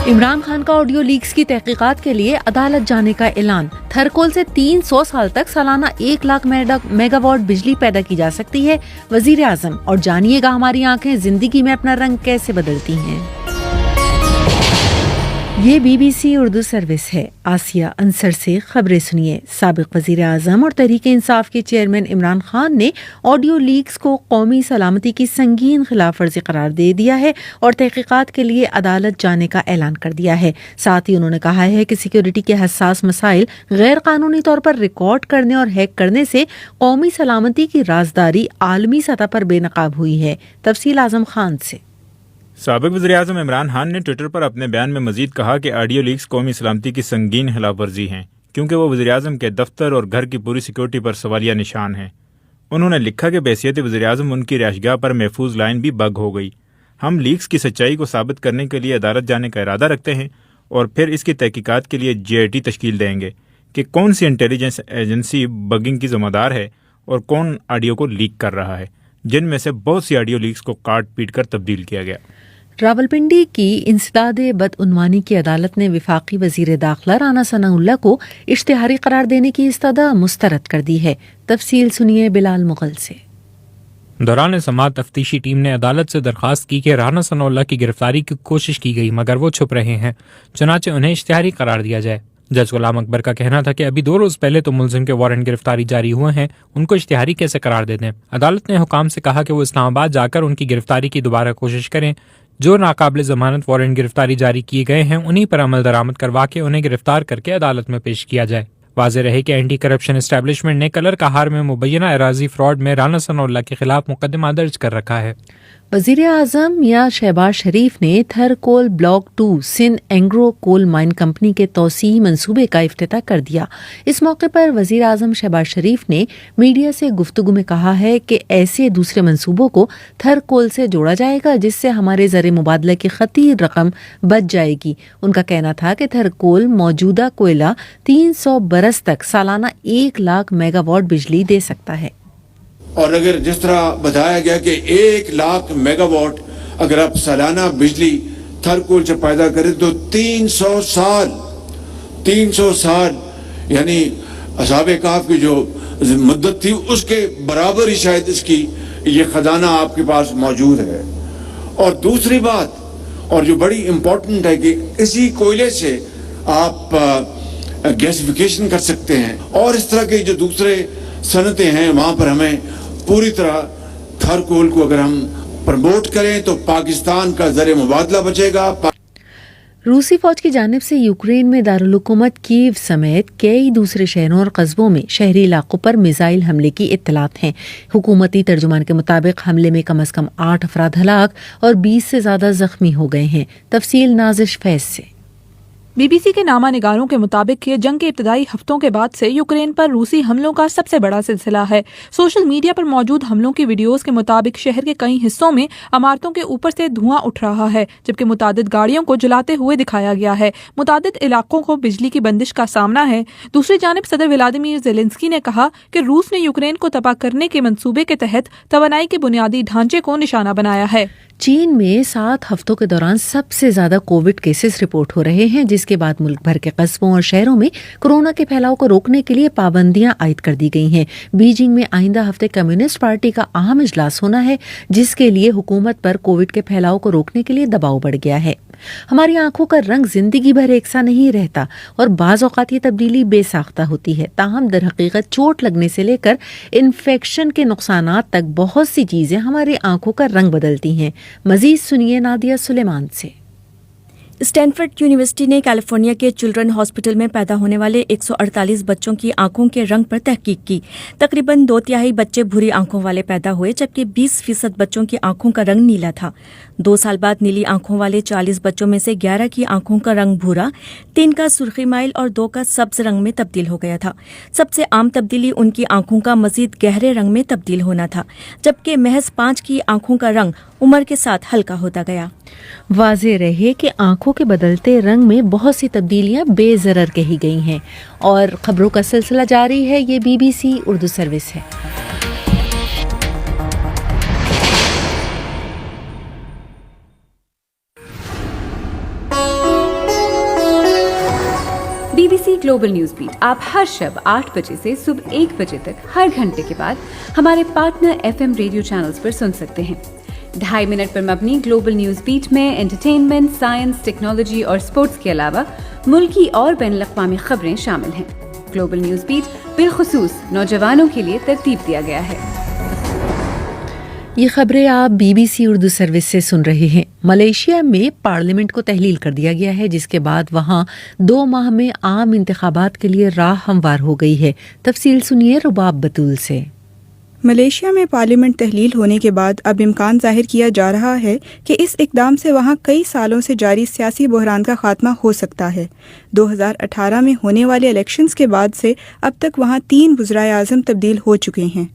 عمران خان کا audio leaks کی تحقیقات کے لیے عدالت جانے کا اعلان۔ تھرکول سے 300 سال تک سالانہ 1 لاکھ میگا واٹ بجلی پیدا کی جا سکتی ہے، وزیر اعظم۔ اور جانیے گا ہماری آنکھیں زندگی میں اپنا رنگ کیسے بدلتی ہیں۔ یہ BBC اردو سروس ہے۔ آسیہ انصر سے خبریں سنیے۔ سابق وزیر اعظم اور تحریک انصاف کے چیئرمین عمران خان نے آڈیو لیکس کو قومی سلامتی کی سنگین خلاف ورزی قرار دے دیا ہے اور تحقیقات کے لیے عدالت جانے کا اعلان کر دیا ہے۔ ساتھ ہی انہوں نے کہا ہے کہ سیکیورٹی کے حساس مسائل غیر قانونی طور پر ریکارڈ کرنے اور ہیک کرنے سے قومی سلامتی کی رازداری عالمی سطح پر بے نقاب ہوئی ہے۔ تفصیل اعظم خان سے۔ سابق وزیراعظم عمران خان نے ٹویٹر پر اپنے بیان میں مزید کہا کہ آڈیو لیکس قومی سلامتی کی سنگین خلاف ورزی ہیں، کیونکہ وہ وزیراعظم کے دفتر اور گھر کی پوری سیکیورٹی پر سوالیہ نشان ہیں۔ انہوں نے لکھا کہ بحیثیت وزیراعظم ان کی رہائش گاہ پر محفوظ لائن بھی بگ ہو گئی۔ ہم لیکس کی سچائی کو ثابت کرنے کے لیے عدالت جانے کا ارادہ رکھتے ہیں اور پھر اس کی تحقیقات کے لیے GIT تشکیل دیں گے کہ کون سی انٹیلیجنس ایجنسی بگنگ کی ذمہ دار ہے اور کون آڈیو کو لیک کر رہا ہے، جن میں سے بہت سی آڈیو لیکس کو کاٹ پیٹ کر تبدیل کیا گیا۔ راولپنڈی کی انسداد بدعنوانی کی عدالت نے وفاقی وزیر داخلہ رانا ثناء اللہ کو اشتہاری قرار دینے کی استدعا مسترد کر دی ہے۔ تفصیل سنیے بلال مغل سے۔ دوران سماعت تفتیشی ٹیم نے عدالت سے درخواست کی کہ رانا ثناء اللہ کی گرفتاری کی کوشش کی گئی مگر وہ چھپ رہے ہیں، چنانچہ انہیں اشتہاری قرار دیا جائے۔ جج غلام اکبر کا کہنا تھا کہ ابھی 2 روز پہلے تو ملزم کے وارنٹ گرفتاری جاری ہوئے ہیں، ان کو اشتہاری کیسے قرار دے دیں۔ عدالت نے حکام سے کہا کہ وہ اسلام آباد جا کر ان کی گرفتاری کی دوبارہ کوشش کریں۔ جو ناقابل ضمانت وارنٹ گرفتاری جاری کیے گئے ہیں انہی پر عمل درآمد کروا کے انہیں گرفتار کر کے عدالت میں پیش کیا جائے۔ واضح رہے کہ اینٹی کرپشن اسٹیبلشمنٹ نے کلر کہار میں مبینہ اراضی فراڈ میں رانا ثناء اللہ کے خلاف مقدمہ درج کر رکھا ہے۔ وزیر اعظم میاں شہباز شریف نے تھر کول بلاک 2 سندھ اینگرو کول مائن کمپنی کے توسیعی منصوبے کا افتتاح کر دیا۔ اس موقع پر وزیر اعظم شہباز شریف نے میڈیا سے گفتگو میں کہا ہے کہ ایسے دوسرے منصوبوں کو تھر کول سے جوڑا جائے گا جس سے ہمارے زر مبادلہ کی خطیر رقم بچ جائے گی۔ ان کا کہنا تھا کہ تھر کول موجودہ کوئلہ 300 برس تک سالانہ 1 لاکھ میگا واٹ بجلی دے سکتا ہے۔ اور اگر جس طرح بتایا گیا کہ 1 لاکھ میگا واٹ اگر آپ سالانہ بجلی تھرکول سے پیدا کریں تو 300 سال یعنی اصحاب کہف کی جو مدت تھی اس کے برابر ہی شاید اس کی یہ خزانہ آپ کے پاس موجود ہے۔ اور دوسری بات اور جو بڑی امپورٹنٹ ہے کہ اسی کوئلے سے آپ گیسیفیکیشن کر سکتے ہیں اور اس طرح کے جو دوسرے صنعتیں ہیں وہاں پر ہمیں پوری طرح تھرکول کو اگر ہم پروموٹ کریں تو پاکستان کا زر مبادلہ بچے گا۔ روسی فوج کی جانب سے یوکرین میں دارالحکومت کیو سمیت کئی دوسرے شہروں اور قصبوں میں شہری علاقوں پر میزائل حملے کی اطلاعات ہیں۔ حکومتی ترجمان کے مطابق حملے میں کم از کم 8 افراد ہلاک اور 20 سے زیادہ زخمی ہو گئے ہیں۔ تفصیل نازش فیض سے۔ BBC کے نامہ نگاروں کے مطابق یہ جنگ کے ابتدائی ہفتوں کے بعد سے یوکرین پر روسی حملوں کا سب سے بڑا سلسلہ ہے۔ سوشل میڈیا پر موجود حملوں کی ویڈیوز کے مطابق شہر کے کئی حصوں میں عمارتوں کے اوپر سے دھواں اٹھ رہا ہے جبکہ متعدد گاڑیوں کو جلاتے ہوئے دکھایا گیا ہے۔ متعدد علاقوں کو بجلی کی بندش کا سامنا ہے۔ دوسری جانب صدر ولادیمیر زیلنسکی نے کہا کہ روس نے یوکرین کو تباہ کرنے کے منصوبے کے تحت توانائی کے بنیادی ڈھانچے کو نشانہ بنایا ہے۔ چین میں 7 ہفتوں کے دوران سب سے زیادہ کووڈ کیسز رپورٹ ہو رہے ہیں، جس کے بعد ملک بھر کے قصبوں اور شہروں میں کورونا کے پھیلاؤ کو روکنے کے لیے پابندیاں عائد کر دی گئی ہیں۔ بیجنگ میں آئندہ ہفتے کمیونسٹ پارٹی کا اہم اجلاس ہونا ہے جس کے لیے حکومت پر کووڈ کے پھیلاؤ کو روکنے کے لیے دباؤ بڑھ گیا ہے۔ ہماری آنکھوں کا رنگ زندگی بھر یکساں نہیں رہتا اور بعض اوقات یہ تبدیلی بے ساختہ ہوتی ہے، تاہم در حقیقت چوٹ لگنے سے لے کر انفیکشن کے نقصانات تک بہت سی چیزیں ہماری آنکھوں کا رنگ بدلتی ہیں۔ مزید سنیے نادیہ سلیمان سے۔ اسٹینفورڈ یونیورسٹی نے کیلیفورنیا کے چلڈرن ہاسپٹل میں پیدا ہونے والے 148 بچوں کی آنکھوں کے رنگ پر تحقیق کی۔ تقریباً 2/3 بچے بھوری آنکھوں والے پیدا ہوئے جبکہ 20% بچوں کی آنکھوں کا رنگ نیلا تھا۔ 2 سال بعد نیلی آنکھوں والے 40 بچوں میں سے 11 کی آنکھوں کا رنگ بھورا، 3 کا سرخی مائل اور 2 کا سبز رنگ میں تبدیل ہو گیا تھا۔ سب سے عام تبدیلی ان کی آنکھوں کا مزید گہرے رنگ میں تبدیل ہونا تھا جبکہ محض 5 کی آنکھوں کا رنگ عمر کے ساتھ ہلکا ہوتا گیا۔ واضح رہے کہ آنکھوں کے بدلتے رنگ میں بہت سی تبدیلیاں بے ضرر کہی گئی ہیں۔ اور خبروں کا سلسلہ جاری ہے، یہ BBC اردو سروس ہے۔ BBC گلوبل نیوز بیٹ آپ ہر شب 8 بجے سے صبح 1 بجے تک ہر گھنٹے کے بعد ہمارے پارٹنر FM ریڈیو چینلز پر سن سکتے ہیں. 2.5 منٹ پر مبنی گلوبل نیوز بیٹ میں انٹرٹینمنٹ، سائنس، ٹیکنالوجی اور سپورٹس کے علاوہ ملکی اور بین الاقوامی خبریں شامل ہیں. گلوبل نیوز بیٹ بالخصوص نوجوانوں کے لیے ترتیب دیا گیا ہے. یہ خبریں آپ BBC اردو سروس سے سن رہے ہیں. ملیشیا میں پارلیمنٹ کو تحلیل کر دیا گیا ہے، جس کے بعد وہاں 2 ماہ میں عام انتخابات کے لیے راہ ہموار ہو گئی ہے. تفصیل سنیے رباب بطول سے. ملیشیا میں پارلیمنٹ تحلیل ہونے کے بعد اب امکان ظاہر کیا جا رہا ہے کہ اس اقدام سے وہاں کئی سالوں سے جاری سیاسی بحران کا خاتمہ ہو سکتا ہے. 2018 میں ہونے والے الیکشنز کے بعد سے اب تک وہاں 3 وزرائے اعظم تبدیل ہو چکے ہیں.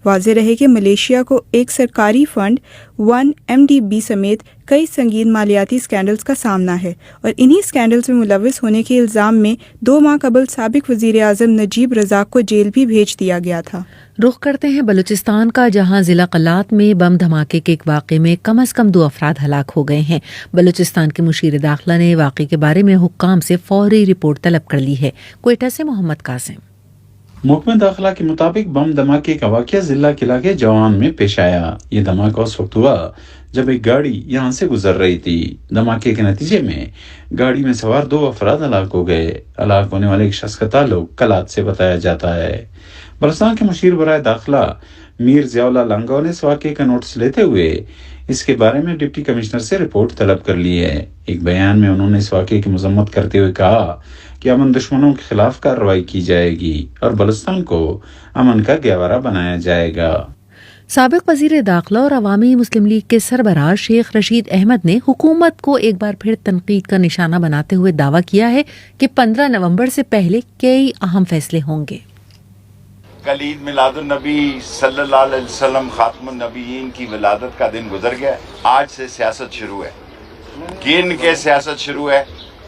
واضح رہے کہ ملیشیا کو ایک سرکاری فنڈ 1MDB سمیت کئی سنگین مالیاتی سکینڈلز کا سامنا ہے اور انہی سکینڈلز میں ملوث ہونے کے الزام میں 2 ماہ قبل سابق وزیر اعظم نجیب رزاق کو جیل بھی بھیج دیا گیا تھا. رخ کرتے ہیں بلوچستان کا، جہاں ضلع قلات میں بم دھماکے کے ایک واقعے میں کم از کم 2 افراد ہلاک ہو گئے ہیں. بلوچستان کے مشیر داخلہ نے واقعے کے بارے میں حکام سے فوری رپورٹ طلب کر لی ہے. کوئٹہ سے محمد قاسم. محکمہ داخلہ کے مطابق بم دھماکے کا واقعہ ضلع قلعہ کے جوان میں پیش آیا. یہ دھماکہ اس وقت ہوا جب ایک گاڑی یہاں سے گزر رہی تھی. دھماکے کے نتیجے میں گاڑی میں سوار 2 افراد ہلاک ہو گئے. ہلاک ہونے والے ایک شخص کا تعلق قلات سے بتایا جاتا ہے. بلوچستان کے مشیر برائے داخلہ میر ضیاء اللہ لانگو نے اس واقعے کا نوٹس لیتے ہوئے اس کے بارے میں ڈپٹی کمشنر سے رپورٹ طلب کر لی ہے. ایک بیان میں انہوں نے اس واقعے کی مذمت کرتے ہوئے کہا کہ امن دشمنوں کے خلاف کارروائی کی جائے گی اور بلوچستان کو امن کا گہوارہ بنایا جائے گا. سابق وزیر داخلہ اور عوامی مسلم لیگ کے سربراہ شیخ رشید احمد نے حکومت کو ایک بار پھر تنقید کا نشانہ بناتے ہوئے دعویٰ کیا ہے کہ 15 نومبر سے پہلے کئی اہم فیصلے ہوں گے. کل عید میلاد النبی صلی اللہ علیہ وسلم خاتم النبیین کی ولادت کا دن گزر گیا. آج سے سیاست شروع ہے، گن کے سیاست شروع ہے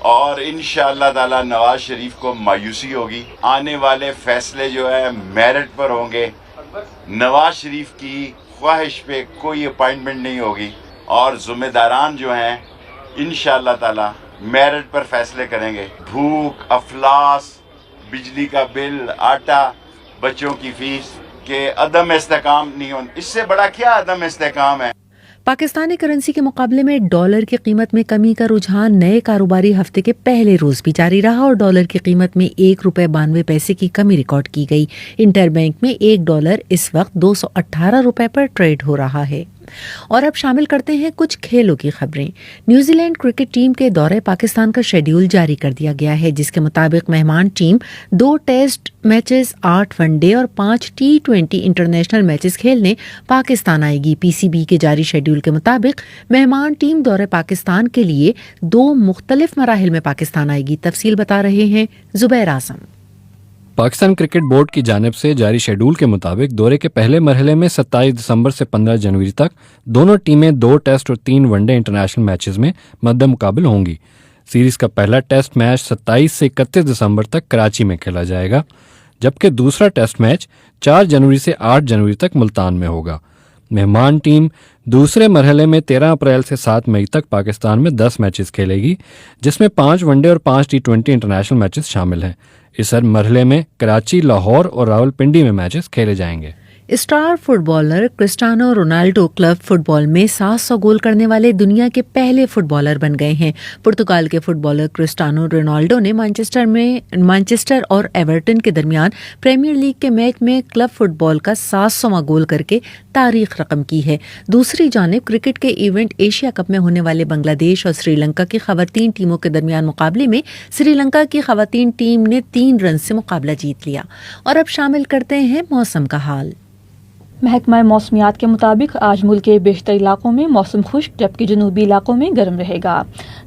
اور انشاءاللہ تعالی نواز شریف کو مایوسی ہوگی. آنے والے فیصلے جو ہے میرٹ پر ہوں گے. نواز شریف کی خواہش پہ کوئی اپائنٹمنٹ نہیں ہوگی اور ذمہ داران جو ہیں انشاءاللہ تعالی میرٹ پر فیصلے کریں گے. بھوک، افلاس، بجلی کا بل، آٹا، بچوں کی فیس کے عدم استحکام نہیں ہو. اس سے بڑا کیا عدم استحکام ہے؟ پاکستانی کرنسی کے مقابلے میں ڈالر کی قیمت میں کمی کا رجحان نئے کاروباری ہفتے کے پہلے روز بھی جاری رہا اور ڈالر کی قیمت میں 1 روپے 92 پیسے کی کمی ریکارڈ کی گئی. انٹر بینک میں $1 اس وقت 218 روپے پر ٹریڈ ہو رہا ہے. اور اب شامل کرتے ہیں کچھ کھیلوں کی خبریں. نیوزی لینڈ کرکٹ ٹیم کے دورے پاکستان کا شیڈیول جاری کر دیا گیا ہے، جس کے مطابق مہمان team 2 test matches, 8 one day اور 5 T20 انٹرنیشنل میچز کھیلنے پاکستان آئے گی. PCB کے جاری شیڈیول کے مطابق مہمان ٹیم دورے پاکستان کے لیے 2 مختلف مراحل میں پاکستان آئے گی. تفصیل بتا رہے ہیں زبیر اعظم. پاکستان کرکٹ بورڈ کی جانب سے جاری شیڈول کے مطابق دورے کے پہلے مرحلے میں 27 دسمبر سے 15 جنوری تک دونوں ٹیمیں 2 ٹیسٹ اور 3 ون ڈے انٹرنیشنل میچز میں مد مقابل ہوں گی. سیریز کا پہلا ٹیسٹ میچ 27 سے 31 دسمبر تک کراچی میں کھیلا جائے گا، جبکہ دوسرا ٹیسٹ میچ 4 جنوری سے 8 جنوری تک ملتان میں ہوگا. مہمان ٹیم دوسرے مرحلے میں 13 اپریل سے 7 مئی تک پاکستان میں 10 میچز کھیلے گی، جس میں 5 ون ڈے اور 5 T20 انٹرنیشنل میچز شامل ہیں. اس ہر مرحلے میں کراچی، لاہور اور راولپنڈی میں میچز کھیلے جائیں گے. Star footballer Cristiano Ronaldo club football میں 700 گول کرنے والے دنیا کے پہلے فٹ بالر بن گئے ہیں. پرتگال کے فٹ بالر کرسٹیانو رونالڈو نے مانچسٹر اور ایورٹن کے درمیان پریمیئر لیگ کے میچ میں کلب فٹ بال کا 700واں گول کر کے تاریخ رقم کی ہے. دوسری جانب کرکٹ کے ایونٹ ایشیا کپ میں ہونے والے بنگلہ دیش اور سری لنکا کی خواتین ٹیموں کے درمیان مقابلے میں سری لنکا کی خواتین ٹیم نے 3 رن سے مقابلہ جیت لیا. اور اب شامل کرتے ہیں موسم کا حال. محکمہ موسمیات کے مطابق آج ملک کے بیشتر علاقوں میں موسم خشک جبکہ جنوبی علاقوں میں گرم رہے گا.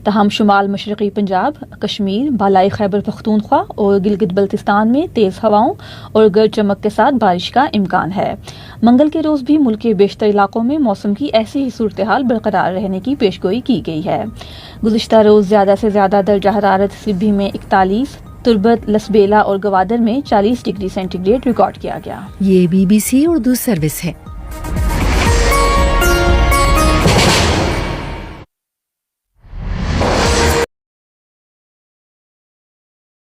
تاہم شمال مشرقی پنجاب، کشمیر، بالائی خیبر پختونخوا اور گلگت بلتستان میں تیز ہواؤں اور گرج چمک کے ساتھ بارش کا امکان ہے. منگل کے روز بھی ملک کے بیشتر علاقوں میں موسم کی ایسی ہی صورتحال برقرار رہنے کی پیشگوئی کی گئی ہے. گزشتہ روز زیادہ سے زیادہ درجہ حرارت سربی میں 41، تربت، لسبیلا اور گوادر میں 40 ڈگری سینٹی گریڈ ریکارڈ کیا گیا. یہ BBC اردو سروس ہے.